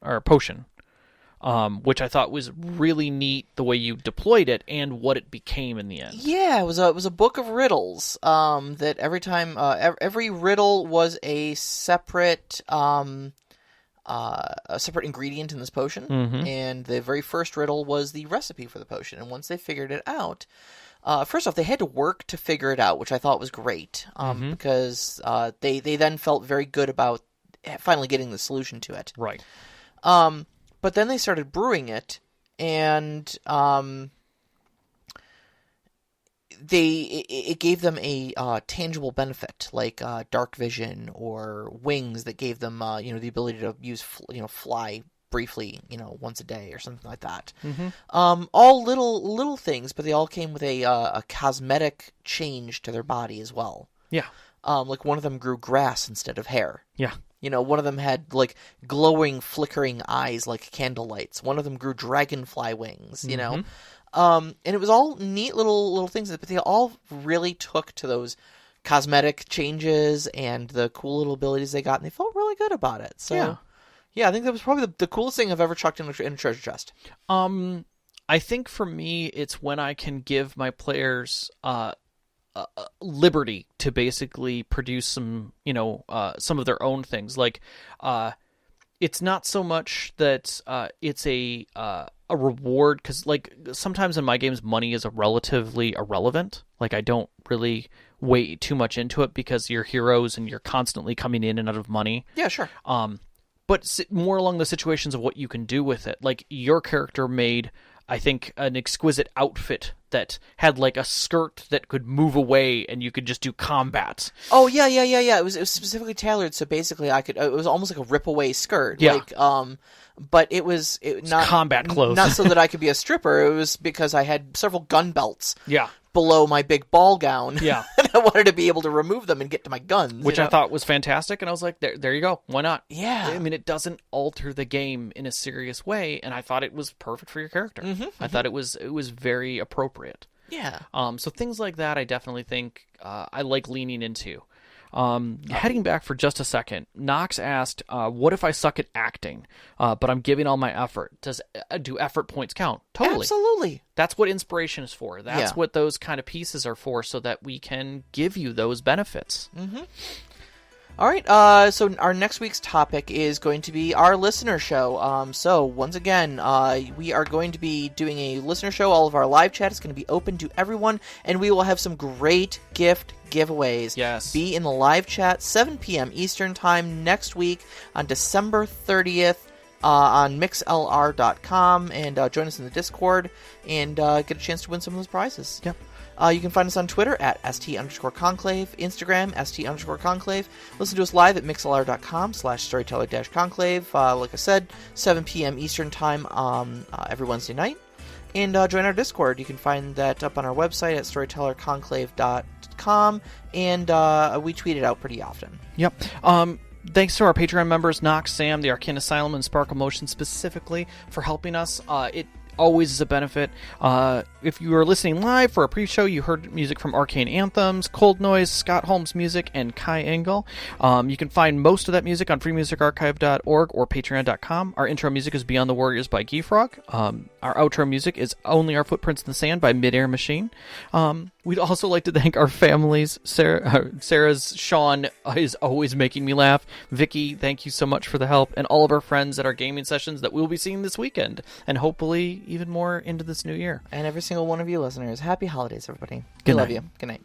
Which I thought was really neat the way you deployed it and what it became in the end. Yeah, it was a book of riddles. That every time every riddle was a separate ingredient in this potion, and the very first riddle was the recipe for the potion. And once they figured it out, first off, they had to work to figure it out, which I thought was great, because they then felt very good about finally getting the solution to it. Right. But then they started brewing it, and it gave them a tangible benefit, like dark vision or wings that gave them the ability to use fly briefly, once a day or something like that. All little things, but they all came with a cosmetic change to their body as well. Yeah. Like one of them grew grass instead of hair. Yeah. One of them had, like, glowing, flickering eyes like candle lights. One of them grew dragonfly wings, And it was all neat little things, but they all really took to those cosmetic changes and the cool little abilities they got, and they felt really good about it. So, yeah, I think that was probably the coolest thing I've ever chucked in a treasure chest. I think for me, it's when I can give my players liberty to basically produce some of their own things. Like, it's not so much that it's a reward, because like sometimes in my games, money is relatively irrelevant. Like, I don't really weigh too much into it because you're heroes and you're constantly coming in and out of money. Yeah, sure. But more along the situations of what you can do with it. Like, your character made, I think, an exquisite outfit that had like a skirt that could move away and you could just do combat. Oh yeah. It was specifically tailored, so basically it was almost like a rip away skirt. Yeah. Like, but it was not combat clothes. Not so that I could be a stripper. It was because I had several gun belts. Yeah. Below my big ball gown. Yeah. And I wanted to be able to remove them and get to my guns. Which I thought was fantastic, and I was like, there you go. Why not? Yeah. I mean, it doesn't alter the game in a serious way, and I thought it was perfect for your character. I thought it was very appropriate. Yeah. So things like that, I definitely think I like leaning into. Heading back for just a second, Knox asked, what if I suck at acting, but I'm giving all my effort? Do effort points count? Totally. Absolutely. That's what inspiration is for. That's what those kind of pieces are for, so that we can give you those benefits. All right, so our next week's topic is going to be our listener show. So once again, we are going to be doing a listener show. All of our live chat is going to be open to everyone, and we will have some great gift giveaways. Yes. Be in the live chat, 7 p.m. Eastern Time next week on December 30th on mixlr.com, and join us in the Discord and get a chance to win some of those prizes. Yep. You can find us on Twitter at @ST_Conclave, Instagram, ST_Conclave. Listen to us live at mixlr.com/storyteller-conclave. Like I said, 7 p.m. Eastern Time every Wednesday night. And join our Discord. You can find that up on our website at storytellerconclave.com, and we tweet it out pretty often. Yep. Thanks to our Patreon members, Knox, Sam, the Arcane Asylum, and Sparkle Motion specifically for helping us. always is a benefit. If you are listening live for a pre-show, you heard music from Arcane Anthems, Cold Noise, Scott Holmes Music, and Kai Engel. You can find most of that music on freemusicarchive.org or patreon.com. Our intro music is Beyond the Warriors by Geefrog. Our outro music is Only Our Footprints in the Sand by Midair Machine. We'd also like to thank our families. Sarah's Sean is always making me laugh. Vicky, thank you so much for the help. And all of our friends at our gaming sessions that we'll be seeing this weekend. And hopefully even more into this new year. And every single one of you listeners, happy holidays, everybody. Good We night. love you. Good night.